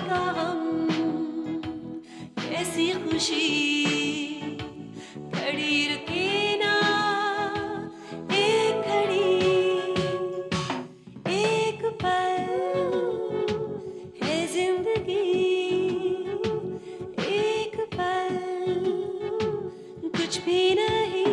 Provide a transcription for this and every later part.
का गम, कैसी खुशी, खड़ी रुके ना एक घड़ी, एक पल है जिंदगी, एक पल कुछ भी नहीं।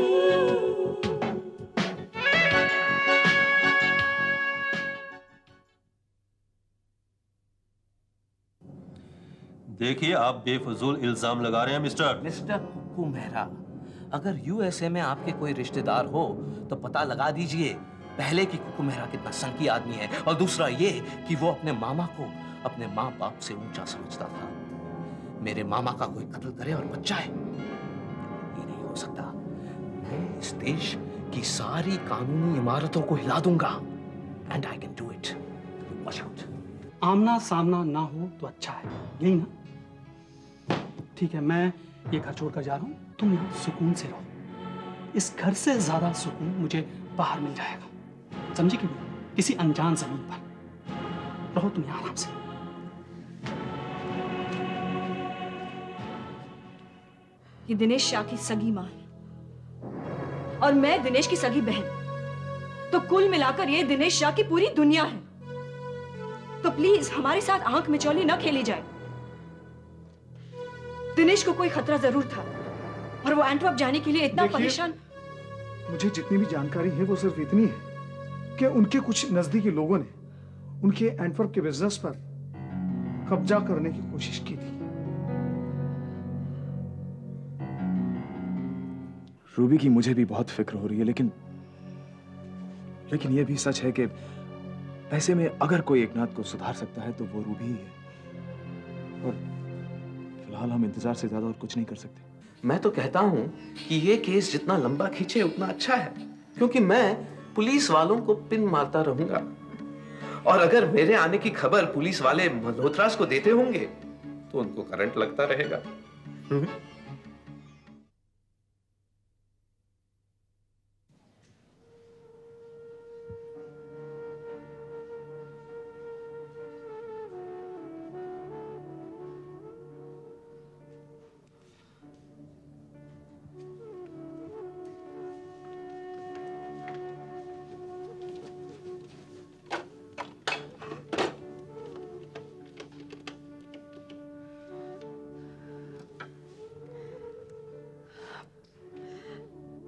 देखिए, आप बेफजूल इल्जाम लगा रहे हैं मिस्टर। मिस्टर हुक्कू मेहरा, अगर यूएसए में आपके कोई रिश्तेदार हो तो पता लगा दीजिए पहले कि कुकू मेहरा कितना सनकी आदमी है, और दूसरा ये कि वो अपने मामा को अपने माँ बाप से ऊंचा समझता था। मेरे मामा का कोई कत्ल करे और बच जाए, ये नहीं हो सकता। मैं इस देश की सारी कानूनी इमारतों को हिला दूंगा, and I can do it. Watch out. आमना सामना ना हो तो अच्छा है, यही ना? ठीक है, मैं ये घर छोड़कर जा रहा हूँ, तुम यहाँ सुकून से रहो। इस घर से ज्यादा सुकून मुझे बाहर मिल जाएगा, समझी कि नहीं? किसी अनजान जमीन पर रहो तुम यहाँ आराम से। ये दिनेश शाह की सगी मां और मैं दिनेश की सगी बहन, तो कुल मिलाकर ये दिनेश शाह की पूरी दुनिया है। तो प्लीज हमारे साथ आंख मिचौली न खेली जाए। दिनेश को कोई खतरा जरूर था और वो एंटवर्प जाने के लिए इतना परेशान। मुझे जितनी भी जानकारी है वो सिर्फ इतनी है कि उनके कुछ नजदीकी लोगों ने उनके एंटवर्प के बिजनेस पर कब्जा करने की कोशिश की थी। रूबी की मुझे भी बहुत फिक्र हो रही है, लेकिन ये भी सच है कि ऐसे में अगर कोई एकनाथ को सुधार सकता है तो वो रूबी ही है, और फिलहाल हम इंतजार से ज्यादा और कुछ नहीं कर सकते। मैं तो कहता हूं कि ये केस जितना लंबा खींचे उतना अच्छा है, क्योंकि मैं पुलिस वालों को पिन मारता रहूंगा, और अगर मेरे आने की खबर पुलिस वाले मल्होत्रास को देते होंगे तो उनको करंट लगता रहेगा।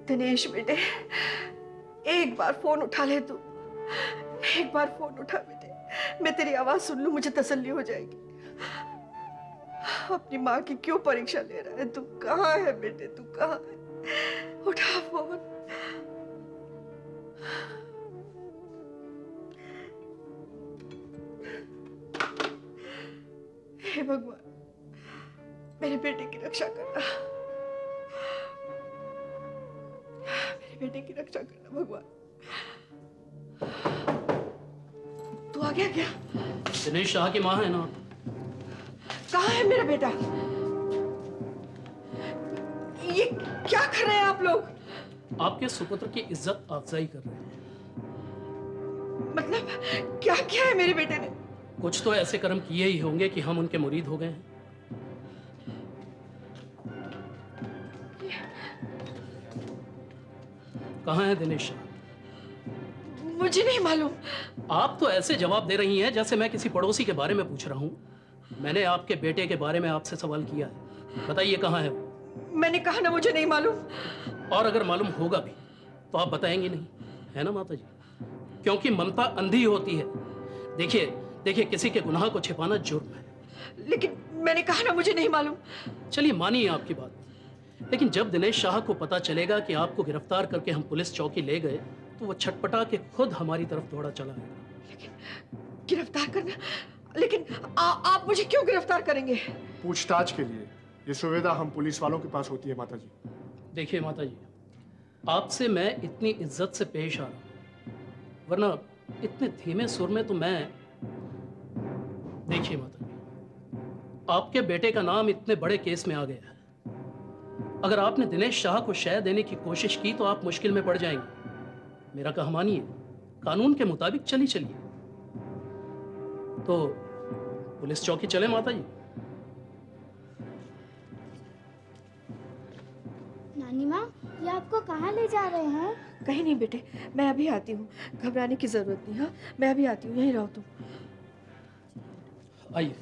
दिनेश बेटे, एक बार फोन उठा ले तू, एक बार फोन उठा बेटे, मैं तेरी आवाज सुन लूं, मुझे तसल्ली हो जाएगी। अपनी माँ की क्यों परीक्षा ले रहा है? तू कहाँ है बेटे, तू कहाँ है? उठा फोन। हे भगवान, मेरे बेटे की रक्षा करना, बेटे की रक्षा करना भगवान। तू आ गया क्या? दिनेश शाह की माँ है ना? कहाँ है मेरा बेटा? ये क्या कर रहे हैं आप लोग? आपके सुपुत्र की इज्जत अफजाई कर रहे हैं। मतलब क्या किया है मेरे बेटे ने? कुछ तो ऐसे कर्म किए ही होंगे कि हम उनके मुरीद हो गए हैं। कहाँ है दिनेश? मुझे नहीं मालूम। आप तो ऐसे जवाब दे रही हैं जैसे मैं किसी पड़ोसी के बारे में पूछ रहा हूँ। मैंने आपके बेटे के बारे में आपसे सवाल किया है, बताइए कहाँ है वो? मैंने कहा ना मुझे नहीं मालूम। और अगर मालूम होगा भी तो आप बताएंगी नहीं, है ना माता जी? क्योंकि ममता अंधी होती है। देखिए किसी के गुनाह को छिपाना जुर्म है। लेकिन मैंने कहा ना मुझे नहीं मालूम। चलिए मानिए आपकी बात, लेकिन जब दिनेश शाह को पता चलेगा कि आपको गिरफ्तार करके हम पुलिस चौकी ले गए तो वो छटपटा के खुद हमारी तरफ दौड़ा चला आएगा। लेकिन गिरफ्तार करना? लेकिन आप मुझे क्यों गिरफ्तार करेंगे? पूछताछ के लिए ये सुविधा हम पुलिस वालों के पास होती है माता जी। देखिए माता जी, आपसे मैं इतनी इज्जत से पेश आ रहा हूं, वरना इतने धीमे सुर में तो मैं। देखिए माता जी, आपके बेटे का नाम इतने बड़े केस में आ गया है। अगर आपने दिनेश शाह को शय देने की कोशिश की तो आप मुश्किल में पड़ जाएंगे। मेरा कहा मानिए, कानून के मुताबिक चलिए। तो पुलिस चौकी चले माता जी। नानी माँ, ये आपको कहाँ ले जा रहे हैं? कहीं नहीं बेटे, मैं अभी आती हूँ। घबराने की जरूरत नहीं। हाँ, मैं अभी आती हूँ, यहीं रहो तुम। आइए।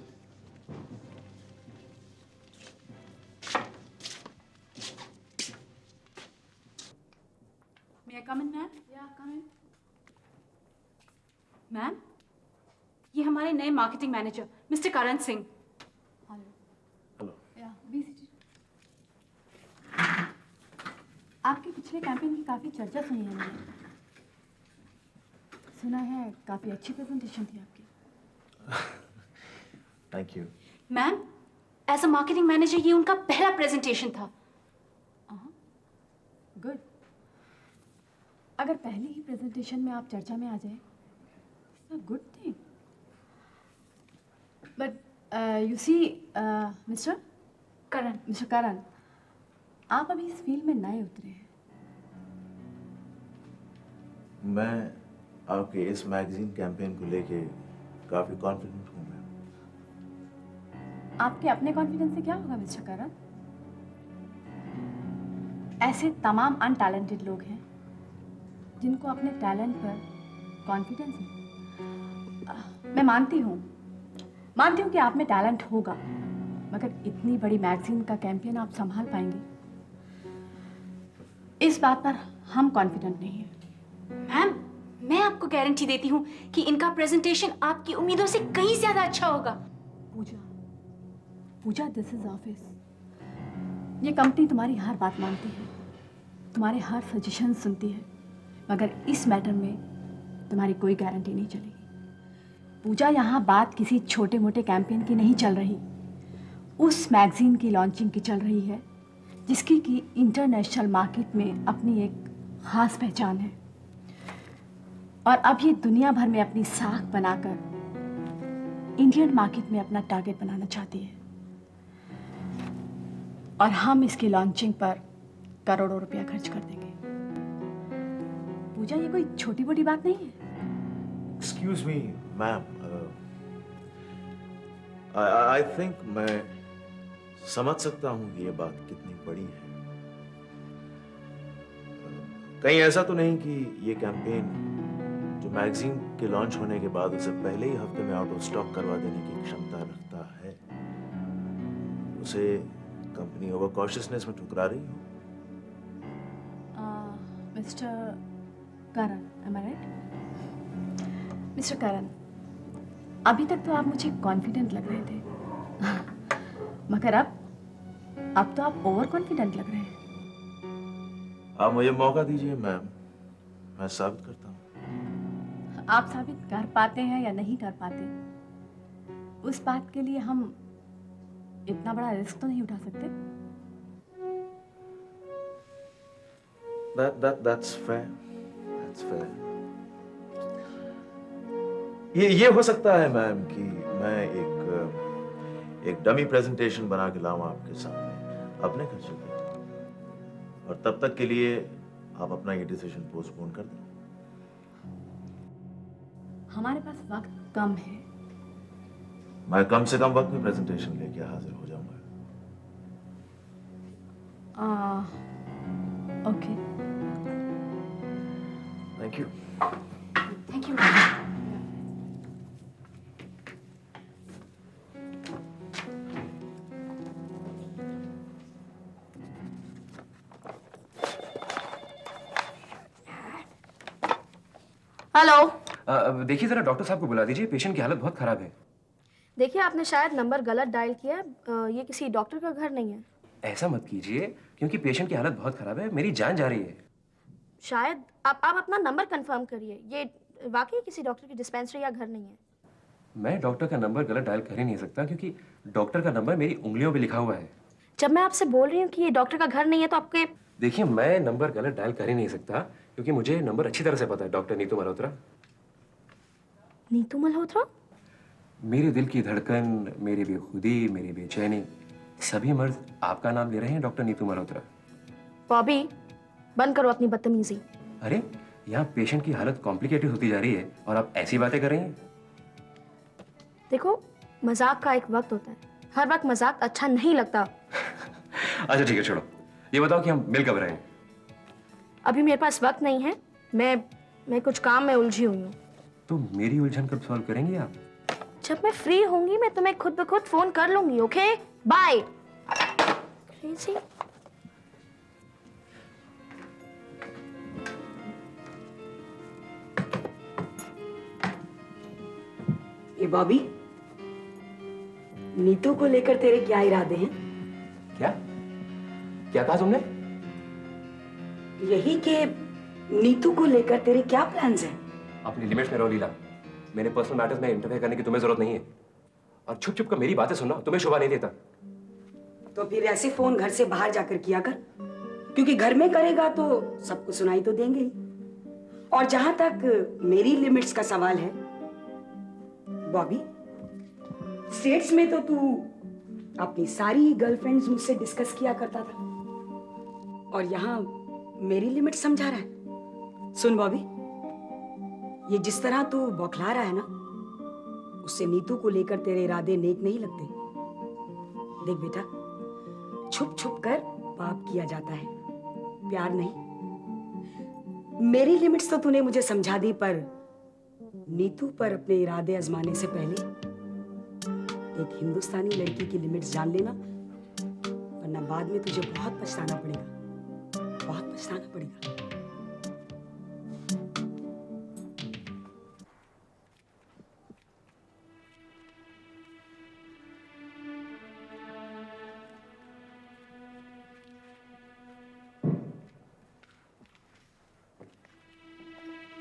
May I come in, ma'am? Yeah, come in. Ma'am, ये हमारे नए marketing manager mister Karan Singh. Hello. आपके पिछले कैंपेन की काफ़ी चर्चा सुनी है मैंने। सुना है काफ़ी अच्छी प्रेजेंटेशन थी आपकी। Thank you. Ma'am, as a marketing manager ये उनका पहला प्रेजेंटेशन था। गुड। अगर पहले ही प्रेजेंटेशन में आप चर्चा में आ जाए, it's a good thing. But you see mister Karan, आप अभी इस फील्ड में नए उतरे हैं। मैं आपके इस मैगजीन कैंपेन को लेके काफी कॉन्फिडेंट हूँ मैम। आपके अपने कॉन्फिडेंस से क्या होगा मिस्टर करण? ऐसे तमाम अनटैलेंटेड लोग हैं जिनको अपने टैलेंट पर कॉन्फिडेंस है। मैं मानती हूँ कि आप में टैलेंट होगा, मगर इतनी बड़ी मैगजीन का कैंपेन आप संभाल पाएंगे, इस बात पर हम कॉन्फिडेंट नहीं हैं। मैम, मैं आपको गारंटी देती हूँ कि इनका प्रेजेंटेशन आपकी उम्मीदों से कहीं ज्यादा अच्छा होगा। पूजा, दिस इज ऑफिस। ये कंपनी तुम्हारी हर बात मानती है, तुम्हारे हर सजेशन सुनती है, मगर इस मैटर में तुम्हारी कोई गारंटी नहीं चलेगी। पूजा, यहाँ बात किसी छोटे मोटे कैंपेन की नहीं चल रही, उस मैगजीन की लॉन्चिंग की चल रही है जिसकी कि इंटरनेशनल मार्केट में अपनी एक खास पहचान है, और अब ये दुनिया भर में अपनी साख बनाकर इंडियन मार्केट में अपना टारगेट बनाना चाहती है, और हम इसकी लॉन्चिंग पर करोड़ों रुपया खर्च कर देंगे। पूजा, ये कोई छोटी मोटी बात नहीं है। Excuse me ma'am, I think मैं समझ सकता हूँ कि ये बात कितनी बड़ी है। कहीं ऐसा तो नहीं कि ये कैंपेन जो मैगजीन के लॉन्च होने के बाद उसे पहले ही हफ्ते में आउट ऑफ स्टॉक करवा देने की क्षमता रखता है, उसे कंपनी ओवर कॉशियसनेस में ठुकरा रही हो? Mister Karan, am I right? Mister Karan, अभी तक तो आप मुझे कॉन्फिडेंट लग रहे थे, मगर अब तो आप ओवर कॉन्फिडेंट लग रहे हैं। आप मुझे मौका दीजिए मैम, मैं साबित करता हूँ। आप साबित कर पाते हैं या नहीं कर पाते, उस बात के लिए हम इतना बड़ा रिस्क तो नहीं उठा सकते। That's fair. That's fair. ये हो सकता है मैम कि मैं एक डमी प्रेजेंटेशन बना के लाऊं आपके सामने अपने खर्चे पे, और तब तक के लिए आप अपना ये डिसीजन पोस्टपोन कर दें। हमारे पास वक्त कम है। मैं कम से कम वक्त में प्रेजेंटेशन लेके हाजिर हो जाऊंगा। Okay, thank you. Thank you. Hello. देखिए जरा डॉक्टर साहब को बुला दीजिए, पेशेंट की हालत बहुत खराब है। देखिए, आपने शायद नंबर गलत डायल किया है। ये किसी डॉक्टर का घर नहीं है। ऐसा मत कीजिए, क्योंकि पेशेंट की हालत बहुत खराब है, मेरी जान जा रही है। शायद आप अपना नंबर कंफर्म करिए। ये वाकई किसी डॉक्टर की डिस्पेंसरी या घर नहीं है। मैं डॉक्टर का नंबर गलत डायल कर ही नहीं सकता, क्योंकि डॉक्टर का नंबर मेरी उंगलियों पे लिखा हुआ है। जब मैं आपसे बोल रही हूँ कि ये डॉक्टर का घर नहीं है, तो आपके... देखिए, मैं नंबर गलत डायल कर ही नहीं सकता, क्योंकि मुझे नंबर अच्छी तरह से पता है। डॉक्टर नीतू मल्होत्रा। नीतू मल्होत्रा? मेरे दिल की धड़कन, मेरी बेखुदी, मेरी बेचैनी, सभी मर्ज आपका नाम ले रहे हैं, डॉक्टर नीतू मल्होत्रा। बॉबी, बंद करो अपनी बदतमीजी। अरे, यहाँ पेशेंट की हालत कॉम्प्लिकेटेड होती जा रही है और आप ऐसी बातें कर रही हैं। देखो, मजाक का एक वक्त होता है, हर वक्त मजाक अच्छा नहीं लगता। अच्छा ठीक है, छोड़ो। ये बताओ कि हम मिल कब रहे हैं? अभी मेरे पास वक्त नहीं है, मैं कुछ काम में उलझी हुई हूँ। तो मेरी उलझन कब सॉल्व करेंगे आप? जब मैं फ्री होंगी मैं तुम्हें खुद ब खुद फोन कर लूंगी। Okay, bye. क्रेजी। ये बॉबी, नीतू को लेकर तेरे क्या इरादे हैं? क्या क्या कहा तुमने? यही कि नीतू को लेकर तेरे क्या प्लान्स हैं? अपनी लिमिट्स में रहो लीला। मेरे पर्सनल मैटर्स में इंटरफेयर करने की तुम्हें जरूरत नहीं है। और छुप छुप कर मेरी बातें सुनना तुम्हें शोभा नहीं देता। तो फिर ऐसे फोन घर से बाहर जाकर किया कर, क्योंकि घर में करेगा तो सबको सुनाई तो देंगे ही। और जहां तक मेरी लिमिट्स का सवाल है बॉबी, स्टेट्स में तो तू अपनी सारी गर्लफ्रेंड्स मुझसे डिस्कस किया करता था, और यहाँ मेरी लिमिट समझा रहा है। सुन बॉबी, ये जिस तरह तू बौखला रहा है ना, उससे नीतू को लेकर तेरे इरादे नेक नहीं लगते। देख बेटा, छुप छुप कर पाप किया जाता है, प्यार नहीं। मेरी लिमिट्स तो तूने मुझे समझा दी, पर नीतू पर अपने इरादे आजमाने से पहले एक हिंदुस्तानी लड़की की लिमिट्स जान लेना, वरना बाद में तुझे बहुत पछताना पड़ेगा, बहुत पछताना पड़ेगा।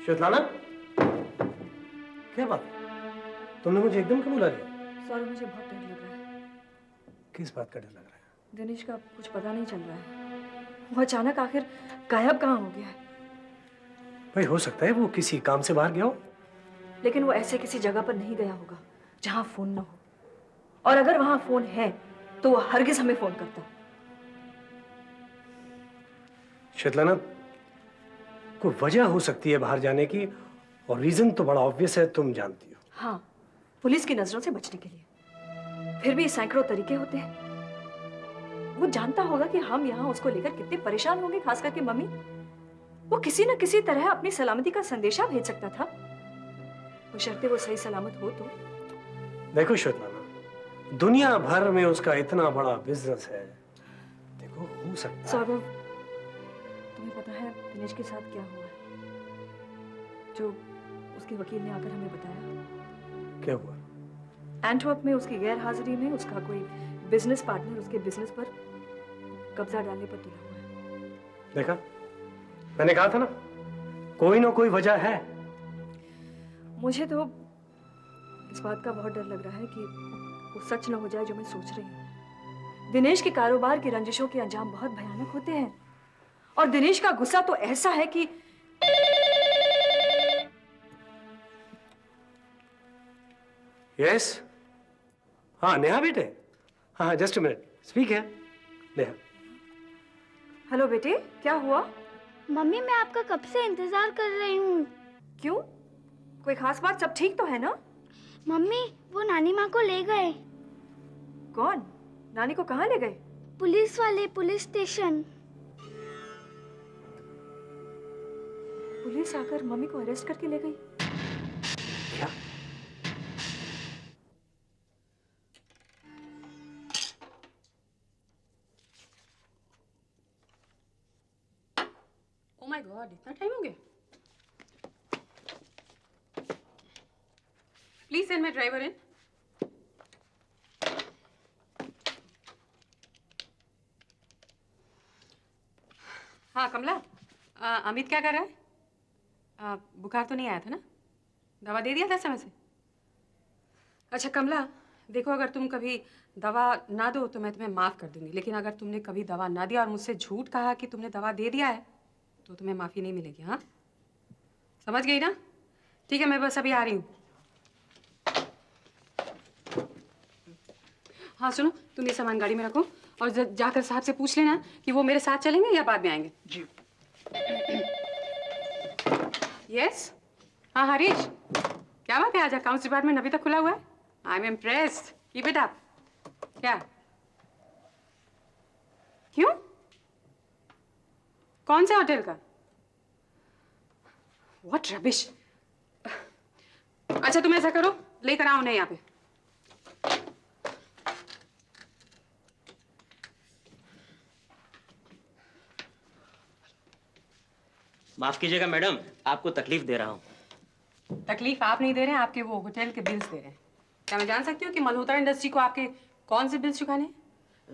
श्वेतलाना, क्या बात? तुमने मुझे एकदम क्यों बुला लिया? सॉरी, मुझे बहुत डर लग रहा है। किस बात का डर लग रहा है? दिनेश का कुछ पता नहीं चल रहा है। वो अचानक आखिर गायब कहाँ हो गया है? भाई हो सकता है वो किसी काम से बाहर गया हो। लेकिन वो ऐसे किसी जगह पर नहीं गया होगा जहाँ फोन न हो, और अगर वहाँ फोन है तो वो हरगिज हमें फोन करता। श्वेतलाना, कोई वजह हो सकती है बाहर जाने की, और रीजन तो बड़ा ऑब्वियस है, तुम जानती हो। हाँ, पुलिस की नजरों से बचने के लिए। फिर भी सैकड़ों तरीके होते हैं। वो जानता होगा कि हम यहाँ उसको लेकर कितने परेशान होंगे, खास करके मम्मी। वो किसी न किसी तरह अपनी सलामती का संदेशा भेज सकता था, बशर्ते वो सही सलामत हो तो। देखो श्वेतलाना, दुनिया भर में उसका इतना बड़ा बिजनेस है, देखो हो सकता है। सौरभ, तुम्हें पता है दिनेश के साथ क्या हुआ है? जो उसके वकील ने आकर हमें बताया। क्या हुआ? एंटवर्प में उसकी गैर हाजिरी में उसका कोई बिजनेस पार्टनर उसके बिजनेस पर कब्जा डालने पर तुला हुआ है। देखा, मैंने कहा था ना, कोई ना कोई वजह है। मुझे तो इस बात का बहुत डर लग रहा है कि वो सच न हो जाए जो मैं सोच रही हूँ। दिनेश के कारोबार की रंजिशों के अंजाम बहुत भयानक होते हैं, और दिनेश का गुस्सा तो ऐसा है कि यस, हाँ नेहा बेटे, हाँ जस्ट मिनट, स्पीक है नेहा। हेलो बेटे, क्या हुआ? मम्मी, मैं आपका कब से इंतजार कर रही हूँ। क्यों, कोई खास बात? सब ठीक तो है ना? मम्मी, वो नानी माँ को ले गए। कौन? नानी को कहाँ ले गए? पुलिस वाले, पुलिस स्टेशन। पुलिस आकर मम्मी को अरेस्ट करके ले गई। क्या? ओह माय गॉड, इतना टाइम हो गया? प्लीज सेंड माय ड्राइवर इन। हाँ कमला, अमित क्या कर रहा है? बुखार तो नहीं आया था ना? दवा दे दिया था समय से? अच्छा कमला, देखो, अगर तुम कभी दवा ना दो तो मैं तुम्हें माफ़ कर दूंगी, लेकिन अगर तुमने कभी दवा ना दिया और मुझसे झूठ कहा कि तुमने दवा दे दिया है तो तुम्हें माफ़ी नहीं मिलेगी। हाँ, समझ गई ना? ठीक है, मैं बस अभी आ रही हूँ। हाँ सुनो, तुम ये सामान गाड़ी में रखो और जाकर साहब से पूछ लेना कि वो मेरे साथ चलेंगे या बाद में आएंगे। जी। यस, हाँ हरीश, क्या बात है? आज अकाउंट्स डिपार्टमेंट अभी तक खुला हुआ है? I am impressed. Keep it up. क्या? क्यों? कौन से होटल का? What rubbish. अच्छा तुम ऐसा करो, लेकर आओ उन्हें यहाँ पे। माफ कीजिएगा मैडम, आपको तकलीफ दे रहा हूँ। तकलीफ आप नहीं दे रहे हैं, आपके वो होटल के बिल्स दे रहे हैं। क्या मैं जान सकती हूँ कि मल्होत्रा इंडस्ट्री को आपके कौन से बिल्स चुकाने हैं?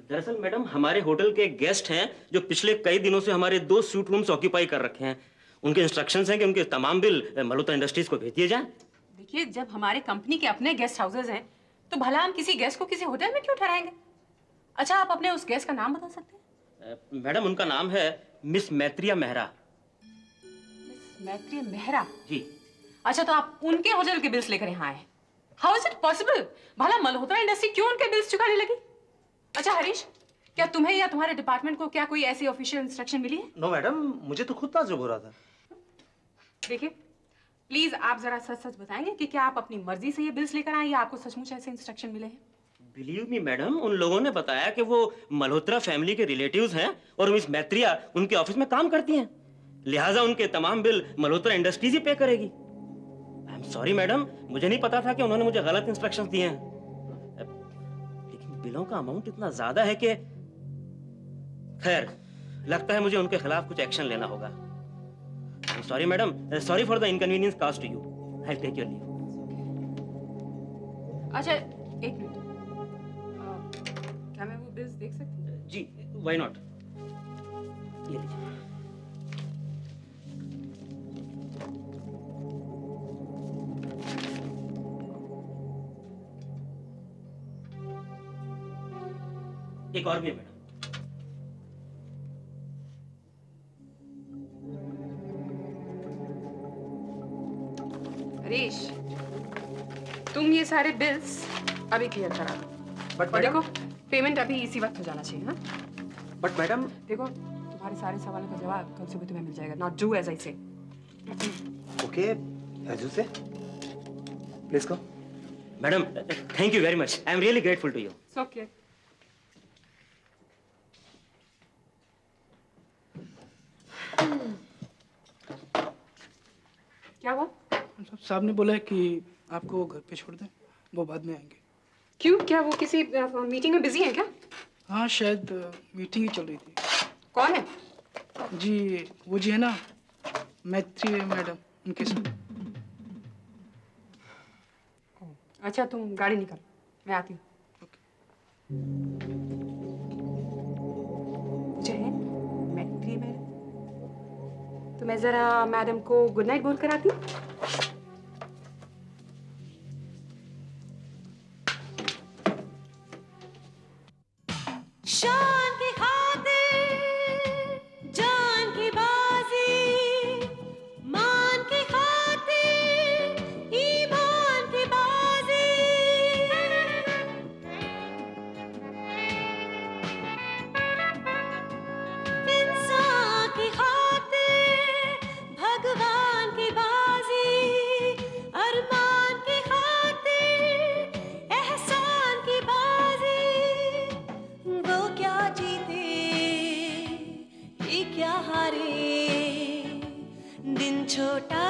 दरअसल मैडम, हमारे होटल के गेस्ट हैं जो पिछले कई दिनों से हमारे 2 स्वीट रूम्स ऑक्यूपाई कर रखे हैं। उनके इंस्ट्रक्शंस हैं कि उनके तमाम बिल मल्होत्रा इंडस्ट्रीज को भेज दिए जाएं। देखिए, जब हमारे कंपनी के अपने गेस्ट हाउसेज हैं तो भला हम किसी गेस्ट को किसी होटल में क्यों ठहराएंगे? अच्छा, आप अपने उस गेस्ट का नाम बता सकते हैं? मैडम, उनका नाम है मिस मैत्रिया मेहरा। मिस मैत्रिया मेहरा जी। अच्छा, तो आप उनके होटल के बिल्स लेकर यहाँ आए? How is it possible? भला मल्होत्रा इंडस्ट्री क्यों उनके बिल्स चुकाने लगी? अच्छा हरीश, क्या तुम्हें या तुम्हारे डिपार्टमेंट को क्या कोई ऐसी ऑफिशियल इंस्ट्रक्शन मिली है? नो मैडम, मुझे तो खुद ताज्जुब हो रहा था। देखिए, प्लीज आप जरा सच सच बताएंगे कि क्या आप अपनी मर्जी से ये बिल्स लेकर आए या आपको सचमुच ऐसे इंस्ट्रक्शन मिले हैं? बिलीव मी मैडम, उन लोगों ने बताया कि वो मल्होत्रा फैमिली के रिलेटिव्स हैं और मिस मैत्रिया उनके ऑफिस में काम करती हैं, लिहाजा उनके तमाम बिल मल्होत्रा इंडस्ट्रीज ही पे करेगी। आई एम सॉरी मैडम, मुझे नहीं पता था कि उन्होंने मुझे गलत इंस्ट्रक्शंस दिए हैं। लेकिन बिलों का अमाउंट इतना ज्यादा है कि खैर, लगता है मुझे उनके खिलाफ कुछ एक्शन लेना होगा। I am sorry madam, sorry for the inconvenience caused to you. I will take your leave. अच्छा एक मिनट, क्या मैं वो बिल्स देख सकती हूँ? जी, व्हाई नॉट। ये लीजिए। एक और भी है मैडम। हरीश, तुम ये सारे बिल्स अभी क्लियर करा दो। बट और देखो, पेमेंट अभी इसी वक्त हो जाना चाहिए। हाँ, बट मैडम, देखो तुम्हारे सारे सवालों का जवाब कल सुबह तुम्हें मिल जाएगा। Not do as I say. Okay, as you say. Please go. Madam, thank you very much. I am really grateful to you. It's okay. क्या हुआ? साहब ने बोला है कि आपको घर पे छोड़ दें, वो बाद में आएंगे। क्यों, क्या वो किसी मीटिंग में बिजी है क्या? हाँ, शायद मीटिंग ही चल रही थी। कौन है? जी, वो जी है ना, मैत्री मैडम, उनके साथ। अच्छा, तुम गाड़ी निकाल, मैं आती हूँ। मुझे है मैत्री मैडम, तो मैं जरा मैडम को गुड नाइट बोल कर आती हूँ। शान की खातिर जान की बाजी, मान की खातिर ईमान की बाजी, इंसान की खातिर भगवान की बाजी, अरमान की खातिर एहसान की बाजी। वो क्या जीते ये क्या हारे, दिन छोटा